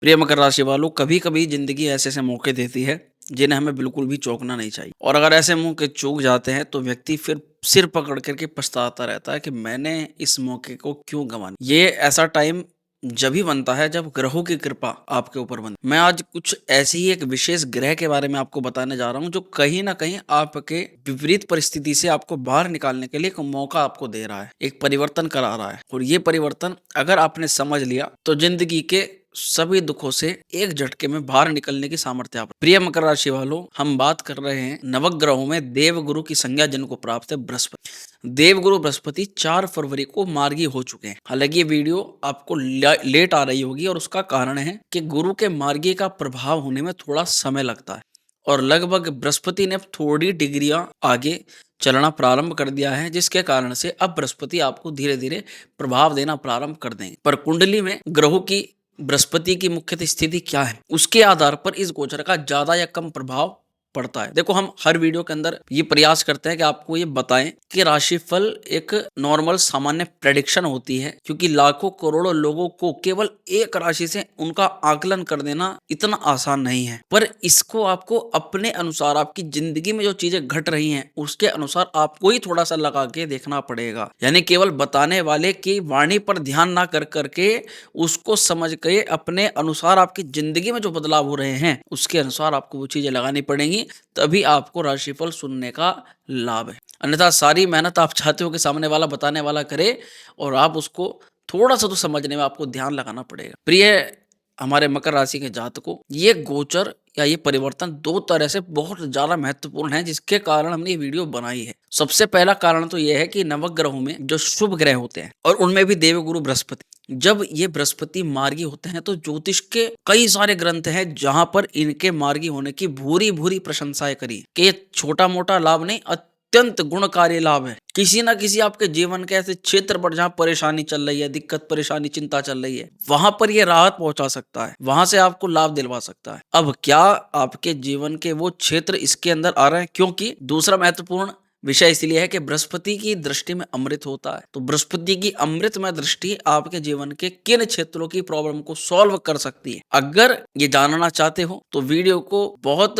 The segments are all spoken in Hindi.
प्रिय मकर राशि वालों, कभी कभी जिंदगी ऐसे ऐसे मौके देती है जिन्हें हमें बिल्कुल भी चौंकना नहीं चाहिए। और अगर ऐसे मौके चूक जाते हैं तो व्यक्ति फिर सिर पकड़ करके पछताता रहता है कि मैंने इस मौके को क्यों गंवाया। ये ऐसा टाइम जब ही बनता है जब ग्रहों की कृपा आपके ऊपर बनती। मैं आज कुछ ऐसी ही एक विशेष ग्रह के बारे में आपको बताने जा रहा हूं जो कहीं ना कहीं आपके विपरीत परिस्थिति से आपको बाहर निकालने के लिए एक मौका आपको दे रहा है, एक परिवर्तन करा रहा है। और ये परिवर्तन अगर आपने समझ लिया तो जिंदगी के सभी दुखों से एक झटके में बाहर निकलने की सामर्थ्य आप। प्रिय मकर राशि वालों, हम बात कर रहे हैं नवग्रहों में देवगुरु की संज्ञा जिनको प्राप्त है बृहस्पति। देवगुरु बृहस्पति 4 फरवरी को मार्गी हो चुके हैं। हालांकि ये वीडियो आपको लेट आ रही होगी और उसका कारण है कि गुरु के मार्गी का प्रभाव होने में थोड़ा समय लगता है और लगभग बृहस्पति ने थोड़ी डिग्रियां आगे चलना प्रारंभ कर दिया है, जिसके कारण से अब बृहस्पति आपको धीरे धीरे प्रभाव देना प्रारंभ कर देंगे। पर कुंडली में ग्रहों की बृहस्पति की मुख्य स्थिति क्या है उसके आधार पर इस गोचर का ज्यादा या कम प्रभाव पड़ता है। देखो, हम हर वीडियो के अंदर ये प्रयास करते हैं कि आपको ये बताएं कि राशिफल एक नॉर्मल सामान्य प्रेडिक्शन होती है, क्योंकि लाखों करोड़ों लोगों को केवल एक राशि से उनका आकलन कर देना इतना आसान नहीं है। पर इसको आपको अपने अनुसार, आपकी जिंदगी में जो चीजें घट रही हैं उसके अनुसार आपको ही थोड़ा सा लगा के देखना पड़ेगा। यानी केवल बताने वाले की वाणी पर ध्यान ना कर करके उसको समझ के अपने अनुसार आपकी जिंदगी में जो बदलाव हो रहे हैं उसके अनुसार आपको वो चीजें लगानी पड़ेंगी, तभी आपको राशिफल सुनने का लाभ है। अन्यथा सारी मेहनत आप चाहते हो कि सामने वाला बताने वाला करे और आप उसको थोड़ा सा तो समझने में आपको ध्यान लगाना पड़ेगा। प्रिय हमारे मकर राशि के जातकों, ये गोचर या ये परिवर्तन दो तरह से बहुत ज्यादा महत्वपूर्ण है, जिसके कारण हमने ये वीडियो बनाई है। सबसे पहला कारण तो यह है कि नवग्रहों में जो शुभ ग्रह होते हैं और उनमें भी देवगुरु बृहस्पति, जब ये बृहस्पति मार्गी होते हैं तो ज्योतिष के कई सारे ग्रंथ हैं जहां पर इनके मार्गी होने की भूरी भूरी प्रशंसाएं करी कि ये छोटा मोटा लाभ नहीं, अत्यंत गुणकारी लाभ है। किसी ना किसी आपके जीवन के ऐसे क्षेत्र पर जहां परेशानी चल रही है, दिक्कत परेशानी चिंता चल रही है, वहां पर यह राहत पहुंचा सकता है, वहां से आपको लाभ दिलवा सकता है। अब क्या आपके जीवन के वो क्षेत्र इसके अंदर आ रहे हैं? क्योंकि दूसरा महत्वपूर्ण विषय इसलिए है कि बृहस्पति की दृष्टि में अमृत होता है, तो बृहस्पति की अमृतमय दृष्टि आपके जीवन के किन क्षेत्रों की प्रॉब्लम को सॉल्व कर सकती है। अगर ये जानना चाहते हो तो वीडियो को बहुत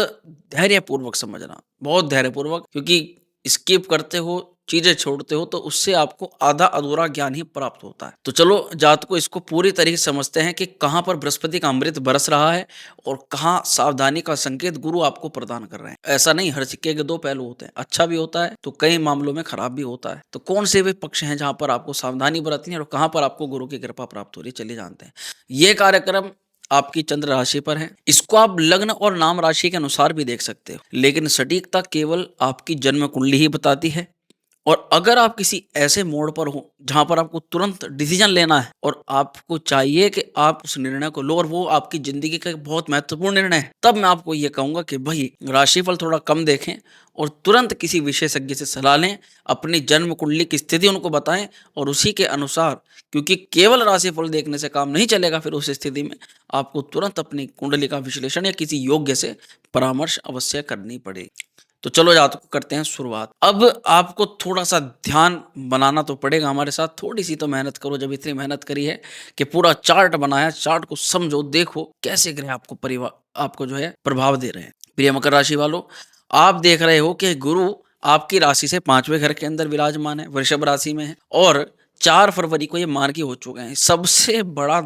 धैर्यपूर्वक समझना, बहुत धैर्यपूर्वक, क्योंकि स्किप करते हो, चीजें छोड़ते हो तो उससे आपको आधा अधूरा ज्ञान ही प्राप्त होता है। तो चलो जात को इसको पूरी तरीके से समझते हैं कि कहां पर बृहस्पति का अमृत बरस रहा है और कहां सावधानी का संकेत गुरु आपको प्रदान कर रहे हैं। ऐसा नहीं, हर सिक्के के दो पहलू होते हैं, अच्छा भी होता है तो कई मामलों में खराब भी होता है। तो कौन से वे पक्ष हैं जहां पर आपको सावधानी बरतनी है और कहां पर आपको गुरु की कृपा प्राप्त हो रही है, चलिए जानते हैं। ये कार्यक्रम आपकी चंद्र राशि पर है, इसको आप लग्न और नाम राशि के अनुसार भी देख सकते हो, लेकिन सटीकता केवल आपकी जन्म कुंडली ही बताती है। और अगर आप किसी ऐसे मोड़ पर हो जहां पर आपको तुरंत डिसीजन लेना है और आपको चाहिए कि आप उस निर्णय को लो और वो आपकी जिंदगी का एक बहुत महत्वपूर्ण निर्णय है, तब मैं आपको ये कहूंगा कि भाई राशिफल थोड़ा कम देखें और तुरंत किसी विशेषज्ञ से सलाह लें, अपनी जन्म कुंडली की स्थिति उनको बताएं और उसी के अनुसार, क्योंकि केवल राशिफल देखने से काम नहीं चलेगा, फिर उस स्थिति में आपको तुरंत अपनी कुंडली का विश्लेषण या किसी योग्य से परामर्श अवश्य करनी पड़ेगी। तो चलो जात को करते हैं शुरुआत। अब आपको थोड़ा सा ध्यान बनाना तो पड़ेगा हमारे साथ, थोड़ी सी तो मेहनत करो। जब इतनी मेहनत करी है कि पूरा चार्ट बनाया, चार्ट को समझो, देखो कैसे ग्रह आपको परिवार आपको जो है प्रभाव दे रहे हैं। प्रिय मकर राशि वालों, आप देख रहे हो कि गुरु आपकी राशि से 5वें घर के अंदर विराजमान है, वृषभ राशि में है और 4 फरवरी को ये मार्गी हो चुके हैं। सबसे बड़ा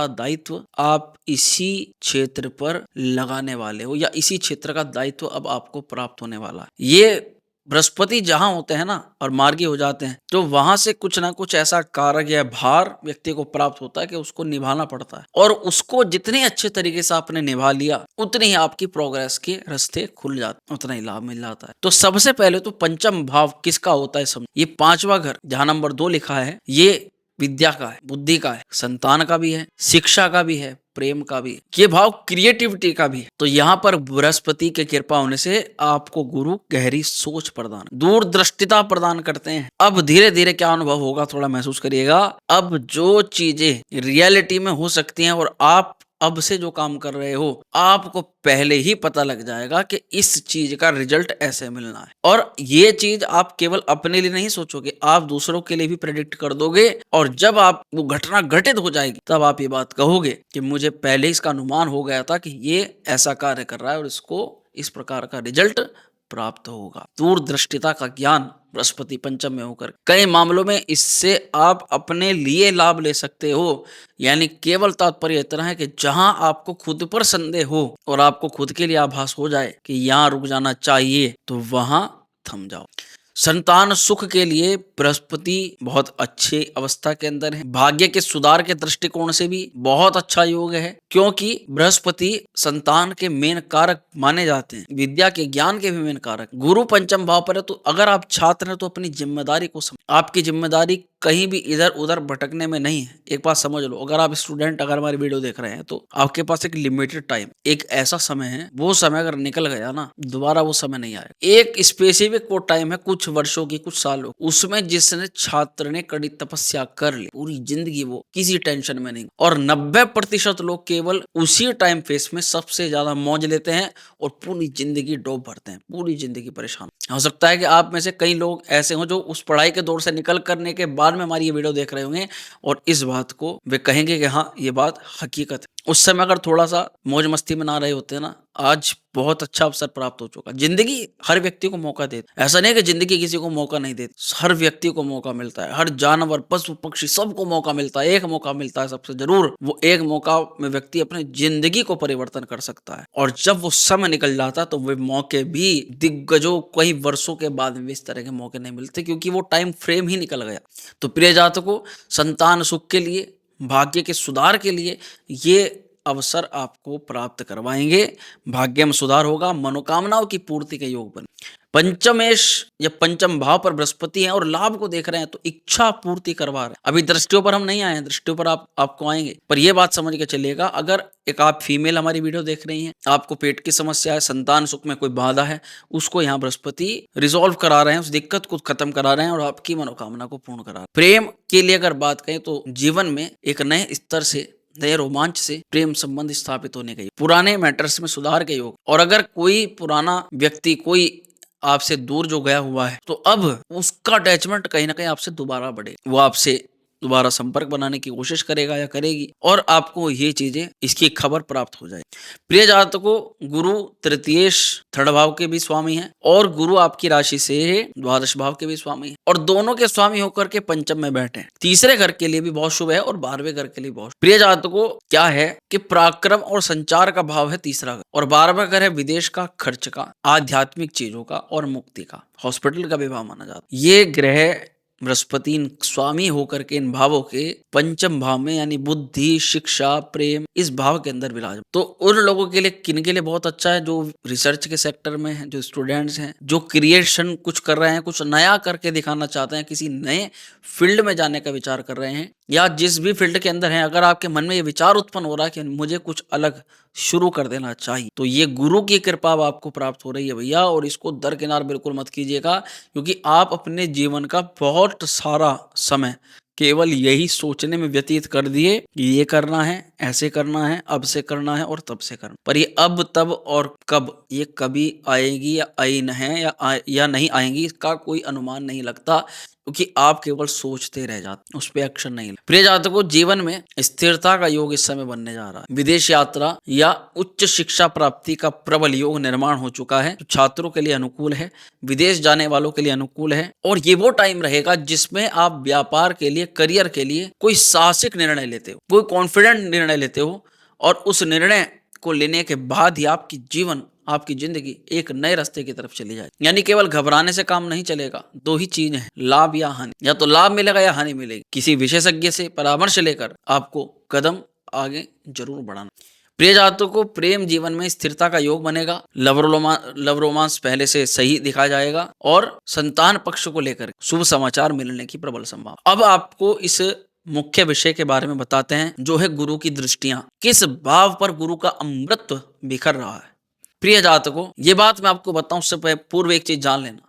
दायित्व आप इसी क्षेत्र पर लगाने वाले हो या इसी क्षेत्र का दायित्व अब आपको प्राप्त होने वाला है। ये बृहस्पति जहां होते हैं ना और मार्गी हो जाते हैं, तो वहां से कुछ ना कुछ ऐसा कारक या भार व्यक्ति को प्राप्त होता है कि उसको निभाना पड़ता है, और उसको जितने अच्छे तरीके से आपने निभा लिया उतनी ही आपकी प्रोग्रेस के रास्ते खुल जाते, उतना ही लाभ मिल जाता है। तो सबसे पहले तो पंचम भाव किसका होता है समझ। ये 5वां घर जहां नंबर 2 लिखा है, ये विद्या का है, बुद्धि का है, संतान का भी है, शिक्षा का भी है, प्रेम का भी है, ये भाव क्रिएटिविटी का भी है। तो यहाँ पर बृहस्पति के कृपा होने से आपको गुरु गहरी सोच प्रदान, दूरदृष्टिता प्रदान करते हैं। अब धीरे धीरे क्या अनुभव होगा थोड़ा महसूस करिएगा। अब जो चीजें रियलिटी में हो सकती हैं और आप अब से जो काम कर रहे हो आपको पहले ही पता लग जाएगा कि इस चीज का रिजल्ट ऐसे मिलना है। और ये चीज आप केवल अपने लिए नहीं सोचोगे, आप दूसरों के लिए भी प्रेडिक्ट कर दोगे। और जब आप वो घटना घटित हो जाएगी तब आप ये बात कहोगे कि मुझे पहले इसका अनुमान हो गया था कि ये ऐसा कार्य कर रहा है और इसको इस प्रकार का रिजल्ट प्राप्त होगा। दूरदृष्टिता का ज्ञान बृहस्पति पंचम में होकर कई मामलों में इससे आप अपने लिए लाभ ले सकते हो। यानी केवल तात्पर्य इतना है कि जहां आपको खुद पर संदेह हो और आपको खुद के लिए आभास हो जाए कि यहां रुक जाना चाहिए तो वहां थम जाओ। संतान सुख के लिए बृहस्पति बहुत अच्छी अवस्था के अंदर है। भाग्य के सुधार के दृष्टिकोण से भी बहुत अच्छा योग है, क्योंकि बृहस्पति संतान के मेन कारक माने जाते हैं, विद्या के ज्ञान के भी मेन कारक। गुरु पंचम भाव पर है तो अगर आप छात्र हैं तो अपनी जिम्मेदारी को समझ, आपकी जिम्मेदारी कहीं भी इधर उधर भटकने में नहीं है। एक बात समझ लो, अगर आप स्टूडेंट अगर हमारी वीडियो देख रहे हैं तो आपके पास एक लिमिटेड टाइम, एक ऐसा समय है, वो समय अगर निकल गया ना दोबारा वो समय नहीं आएगा। एक स्पेसिफिक वो टाइम है, कुछ वर्षों की, कुछ सालों, उसमें जिसने छात्र ने कड़ी तपस्या कर ली पूरी जिंदगी वो किसी टेंशन में नहीं। और 90% लोग केवल उसी टाइम फेस में सबसे ज्यादा मौज लेते हैं और पूरी जिंदगी डूब भरते हैं, पूरी जिंदगी परेशान। हो सकता है कि आप में से कई लोग ऐसे हों जो उस पढ़ाई के दौर से निकल करने के बाद में हमारी ये वीडियो देख रहे होंगे और इस बात को वे कहेंगे कि हाँ ये बात हकीकत है। उस समय अगर थोड़ा सा मौज मस्ती में ना रहे होते ना, आज बहुत अच्छा अवसर प्राप्त हो चुका। जिंदगी हर व्यक्ति को मौका देती, ऐसा नहीं कि जिंदगी किसी को मौका नहीं देती, हर व्यक्ति को मौका मिलता है। हर जानवर, पशु पक्षी सबको मौका मिलता है, एक मौका मिलता है सबसे जरूर। वो एक मौका में व्यक्ति अपनी जिंदगी को परिवर्तन कर सकता है। और जब वो समय निकल जाता तो वे मौके भी दिग्गजों कई वर्षों के बाद में इस तरह के मौके नहीं मिलते, क्योंकि वो टाइम फ्रेम ही निकल गया। तो प्रिय जातकों, संतान सुख के लिए, भाग्य के सुधार के लिए ये अवसर आपको प्राप्त करवाएंगे। भाग्य में सुधार होगा, मनोकामनाओं की पूर्ति के योग बने। पंचमेश या पंचम भाव पर बृहस्पति है और लाभ को देख रहे हैं तो इच्छा पूर्ति करवा रहे हैं। अभी दृष्टियों पर हम नहीं आए हैं, दृष्टियों पर आपको आएंगे, पर यह बात समझ के चलिएगा, अगर एक आप फीमेल हमारी वीडियो देख रही हैं, आपको पेट की समस्या है, संतान सुख में कोई बाधा है, उसको यहाँ बृहस्पति रिजॉल्व करा रहे हैं, उस दिक्कत को खत्म करा रहे हैं और आपकी मनोकामना को पूर्ण करा रहे हैं। प्रेम के लिए अगर बात करें तो जीवन में एक नए स्तर से, नए रोमांच से प्रेम संबंध स्थापित होने के, पुराने मैटर्स में सुधार के योग। और अगर कोई पुराना व्यक्ति कोई आपसे दूर जो गया हुआ है तो अब उसका अटैचमेंट कहीं ना कहीं आपसे दोबारा बढ़े, वो आपसे दोबारा संपर्क बनाने की कोशिश करेगा या करेगी और आपको ये चीजें, इसकी खबर प्राप्त हो जाए। प्रिय जातकों, गुरु तृतीयेश थर्ड भाव के भी स्वामी हैं और गुरु आपकी राशि से द्वादश भाव के भी स्वामी हैं और दोनों के स्वामी होकर के पंचम में बैठे हैं। तीसरे घर के लिए भी बहुत शुभ है और 12वें घर के लिए बहुत। प्रिय जातकों, क्या है कि पराक्रम और संचार का भाव है तीसरा घर और 12वां घर है विदेश का, खर्च का, आध्यात्मिक चीजों का और मुक्ति का, हॉस्पिटल का भी भाव माना जाता है। ये ग्रह बृहस्पति स्वामी होकर के इन भावों के पंचम भाव में यानी बुद्धि, शिक्षा, प्रेम, इस भाव के अंदर विराज। तो उन लोगों के लिए, किन के लिए बहुत अच्छा है, जो रिसर्च के सेक्टर में हैं, जो स्टूडेंट्स हैं, जो क्रिएशन कुछ कर रहे हैं, कुछ नया करके दिखाना चाहते हैं, किसी नए फील्ड में जाने का विचार कर रहे हैं, या जिस भी फील्ड के अंदर हैं, अगर आपके मन में ये विचार उत्पन्न हो रहा है कि मुझे कुछ अलग शुरू कर देना चाहिए, तो ये गुरु की कृपा आपको प्राप्त हो रही है भैया। और इसको दरकिनार बिल्कुल मत कीजिएगा, क्योंकि आप अपने जीवन का बहुत सारा समय केवल यही सोचने में व्यतीत कर दिए कि ये करना है, ऐसे करना है, अब से करना है और तब से करना। पर ये अब, तब और कब, ये कभी आएगी या आई न है या नहीं आएंगी, इसका कोई अनुमान नहीं लगता, क्योंकि आप केवल सोचते रह जाते, उस पर एक्शन नहीं। प्रिय जातकों, जीवन में स्थिरता का योग इस समय बनने जा रहा है। विदेश यात्रा या उच्च शिक्षा प्राप्ति का प्रबल योग निर्माण हो चुका है, जो छात्रों के लिए अनुकूल है, विदेश जाने वालों के लिए अनुकूल है। और ये वो टाइम रहेगा जिसमें आप व्यापार के लिए, करियर के लिए कोई साहसिक निर्णय लेते हो, कोई कॉन्फिडेंट निर्णय लेते हो और उस निर्णय को लेने के बाद ही आपकी जीवन, आपकी जिंदगी एक नए रास्ते की तरफ चली जाए। यानी केवल घबराने से काम नहीं चलेगा। दो ही चीज है, लाभ या हानि, या तो लाभ मिलेगा या हानि मिलेगी। किसी विशेषज्ञ से परामर्श लेकर आपको कदम आगे जरूर बढ़ाना। प्रिय जातकों को प्रेम जीवन में स्थिरता का योग बनेगा। लव रोमांस पहले से सही दिखा जाएगा और संतान पक्ष को लेकर शुभ समाचार मिलने की प्रबल संभावना। अब आपको इस मुख्य विषय के बारे में बताते हैं, जो है गुरु की दृष्टियां, किस भाव पर गुरु का अमृत बिखर रहा है। प्रिय जातकों, ये बात मैं आपको बताऊं उससे पूर्व एक चीज जान लेना,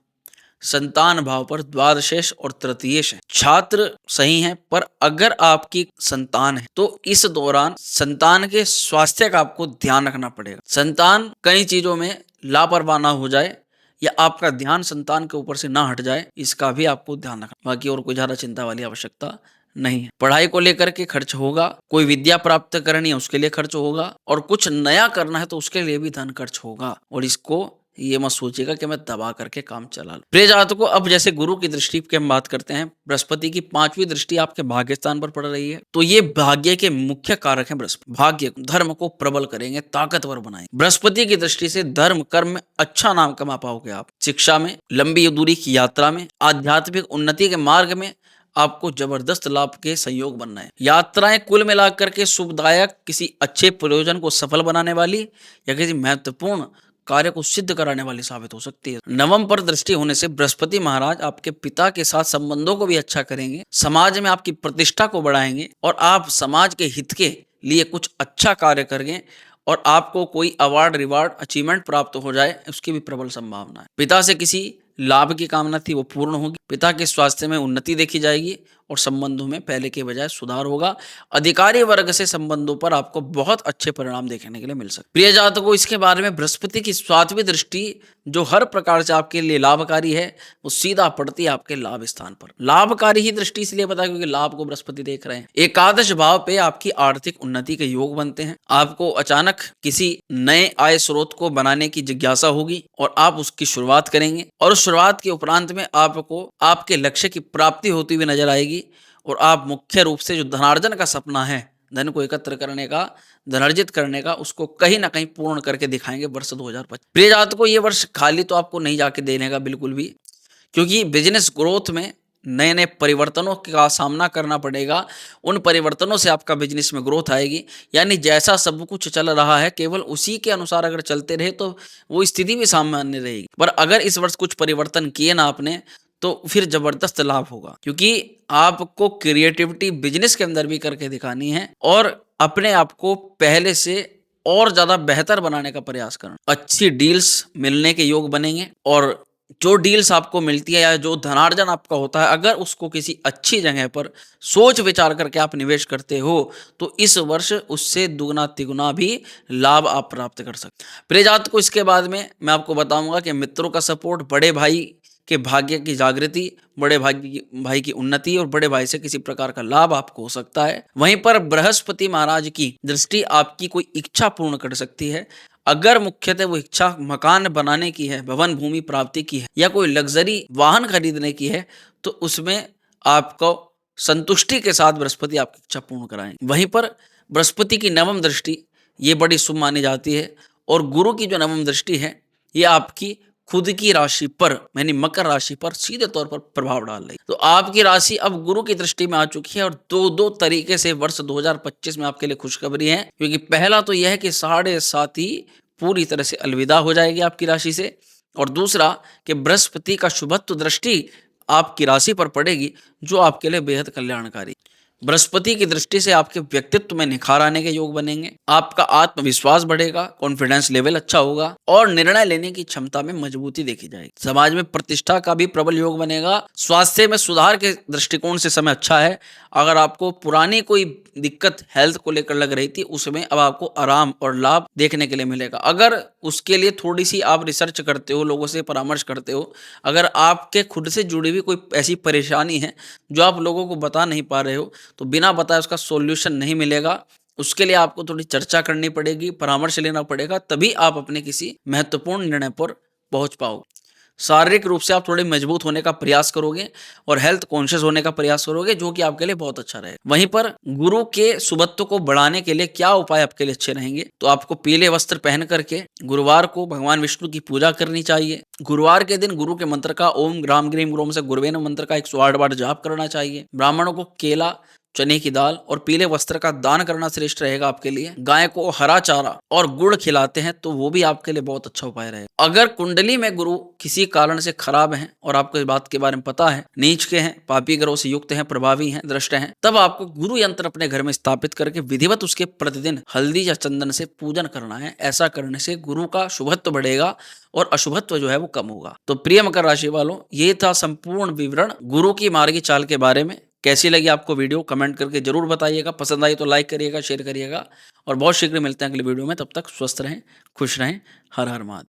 संतान भाव पर द्वादशेश और तृतीयेश है। छात्र सही हैं, पर अगर आपकी संतान है तो इस दौरान संतान के स्वास्थ्य का आपको ध्यान रखना पड़ेगा। संतान कई चीजों में लापरवाह ना हो जाए या आपका ध्यान संतान के ऊपर से ना हट जाए, इसका भी आपको ध्यान रखना। बाकी और कोई ज्यादा चिंता वाली आवश्यकता नहीं है। पढ़ाई को लेकर के खर्च होगा, कोई विद्या प्राप्त करनी है उसके लिए खर्च होगा, और कुछ नया करना है तो उसके लिए भी धन खर्च होगा। और इसको ये मत सोचिएगा कि मैं दबा करके काम चला लूं। प्रिय जातकों, अब जैसे गुरु की दृष्टि की हम बात करते हैं, बृहस्पति की 5वीं दृष्टि आपके भाग्य स्थान पर पड़ रही है, तो ये भाग्य के मुख्य कारक हैं। बृहस्पति भाग्य धर्म को प्रबल करेंगे, ताकतवर बनाएंगे। बृहस्पति की दृष्टि से धर्म कर्म में अच्छा नाम कमा पाओगे आप। शिक्षा में, लंबी दूरी की यात्रा में, आध्यात्मिक उन्नति के मार्ग में आपको जबरदस्त लाभ के संयोग बनना है। यात्राएं कुल मिलाकर के शुभदायक, किसी अच्छे प्रयोजन को सफल बनाने वाली या किसी महत्वपूर्ण कार्य को सिद्ध कराने वाली साबित हो सकती है। नवम पर दृष्टि होने से बृहस्पति महाराज आपके पिता के साथ संबंधों को भी अच्छा करेंगे, समाज में आपकी प्रतिष्ठा को बढ़ाएंगे और आप समाज के हित के लिए कुछ अच्छा कार्य करेंगे और आपको कोई अवार्ड, रिवार्ड, अचीवमेंट प्राप्त हो जाए, उसकी भी प्रबल संभावना है। पिता से किसी लाभ की कामना थी वो पूर्ण होगी। पिता के स्वास्थ्य में उन्नति देखी जाएगी और संबंधों में पहले के बजाय सुधार होगा। अधिकारी वर्ग से संबंधों पर आपको बहुत अच्छे परिणाम देखने के लिए मिल सकते। प्रिय जातकों, इसके बारे में बृहस्पति की 7वीं दृष्टि जो हर प्रकार से आपके लिए लाभकारी है, वो सीधा पड़ती है आपके लाभ स्थान पर। लाभकारी ही दृष्टि इसलिए पता है क्योंकि लाभ को बृहस्पति देख रहे हैं। एकादश भाव पे आपकी आर्थिक उन्नति के योग बनते हैं। आपको अचानक किसी नए आय स्रोत को बनाने की जिज्ञासा होगी और आप उसकी शुरुआत करेंगे, और उस शुरुआत के उपरांत में आपको आपके लक्ष्य की प्राप्ति होती हुई नजर आएगी। और आप मुख्य रूप से जो धनार्जन का सपना है, धन को एकत्र करने का, धनार्जित करने का, उसको कहीं ना कहीं पूर्ण करके दिखाएंगे वर्ष 2025। प्रिय जातकों, ये वर्ष खाली तो आपको नहीं जाके देने का बिल्कुल भी, क्योंकि बिजनेस ग्रोथ में नए नए परिवर्तनों का सामना करना पड़ेगा। उन परिवर्तनों से आपका बिजनेस में ग्रोथ आएगी। यानी जैसा सब कुछ चल रहा है केवल उसी के अनुसार अगर चलते रहे तो वो स्थिति भी सामान्य रहेगी, पर अगर इस वर्ष कुछ परिवर्तन किए ना आपने तो फिर जबरदस्त लाभ होगा, क्योंकि आपको क्रिएटिविटी बिजनेस के अंदर भी करके दिखानी है और अपने आप को पहले से और ज्यादा बेहतर बनाने का प्रयास करना। अच्छी डील्स मिलने के योग बनेंगे, और जो डील्स आपको मिलती है या जो धनार्जन आपका होता है, अगर उसको किसी अच्छी जगह पर सोच विचार करके आप निवेश करते हो तो इस वर्ष उससे दुगना तिगुना भी लाभ आप प्राप्त कर सकते हैं। प्रिय जातकों, इसके बाद में मैं आपको बताऊंगा कि मित्रों का सपोर्ट, बड़े भाई के भाग्य की जागृति, बड़े भाई की उन्नति और बड़े भाई से किसी प्रकार का लाभ आपको हो सकता है। वहीं पर बृहस्पति महाराज की दृष्टि आपकी कोई इच्छा पूर्ण कर सकती है। अगर मुख्यतः वो इच्छा मकान बनाने की है, भवन भूमि प्राप्ति की है या कोई लग्जरी वाहन खरीदने की है, तो उसमें आपको संतुष्टि के साथ बृहस्पति आपकी इच्छा पूर्ण कराएंगे। वहीं पर बृहस्पति की नवम दृष्टि ये बड़ी शुभ मानी जाती है, और गुरु की जो नवम दृष्टि है ये आपकी खुद की राशि पर, यानी मकर राशि पर सीधे तौर पर प्रभाव डाल रही है। तो आपकी राशि अब गुरु की दृष्टि में आ चुकी है, और दो तरीके से वर्ष 2025 में आपके लिए खुशखबरी है। क्योंकि पहला तो यह है कि 7.5 पूरी तरह से अलविदा हो जाएगी आपकी राशि से, और दूसरा कि बृहस्पति का शुभत्व दृष्टि आपकी राशि पर पड़ेगी, जो आपके लिए बेहद कल्याणकारी। बृहस्पति की दृष्टि से आपके व्यक्तित्व में निखार आने के योग बनेंगे, आपका आत्मविश्वास बढ़ेगा, कॉन्फिडेंस लेवल अच्छा होगा और निर्णय लेने की क्षमता में मजबूती देखी जाएगी। समाज में प्रतिष्ठा का भी प्रबल योग बनेगा। स्वास्थ्य में सुधार के दृष्टिकोण से समय अच्छा है। अगर आपको पुरानी कोई दिक्कत हेल्थ को लेकर लग रही थी, उसमें अब आपको आराम और लाभ देखने के लिए मिलेगा। अगर उसके लिए थोड़ी सी आप रिसर्च करते हो, लोगों से परामर्श करते हो, अगर आपके खुद से जुड़ी हुई कोई ऐसी परेशानी है जो आप लोगों को बता नहीं पा रहे हो, तो बिना बताए उसका सॉल्यूशन नहीं मिलेगा। उसके लिए आपको थोड़ी चर्चा करनी पड़ेगी, परामर्श लेना पड़ेगा, तभी आप अपने किसी महत्वपूर्ण निर्णय पर पहुंच पाओगे। शारीरिक रूप से आप थोड़े मजबूत होने का प्रयास करोगे और हेल्थ कॉन्शियस होने का प्रयास करोगे, जो कि आपके लिए बहुत अच्छा रहेगा। वहीं पर गुरु के शुभत्व को बढ़ाने के लिए क्या उपाय आपके लिए अच्छे रहेंगे, तो आपको पीले वस्त्र पहन करके गुरुवार को भगवान विष्णु की पूजा करनी चाहिए। गुरुवार के दिन गुरु के मंत्र का ओम ग्राम ग्रीम ग्रोम से गुरुवे नमः मंत्र का 108 बार जाप करना चाहिए। ब्राह्मणों को केला, चने की दाल और पीले वस्त्र का दान करना श्रेष्ठ रहेगा आपके लिए। गाय को हरा चारा और गुड़ खिलाते हैं तो वो भी आपके लिए बहुत अच्छा उपाय रहेगा। अगर कुंडली में गुरु किसी कारण से खराब हैं और आपको इस बात के बारे में पता है, नीच के हैं, पापी ग्रहों से युक्त हैं, प्रभावी हैं, दृष्ट हैं, तब आपको गुरु यंत्र अपने घर में स्थापित करके विधिवत उसके प्रतिदिन हल्दी या चंदन से पूजन करना है। ऐसा करने से गुरु का शुभत्व बढ़ेगा और अशुभत्व जो है वो कम होगा। तो प्रिय मकर राशि वालों, ये था संपूर्ण विवरण गुरु की मार्गी चाल के बारे में। कैसी लगी आपको वीडियो कमेंट करके जरूर बताइएगा। पसंद आई तो लाइक करिएगा, शेयर करिएगा और बहुत शीघ्र मिलते हैं अगले वीडियो में। तब तक स्वस्थ रहें, खुश रहें। हर हर महादेव।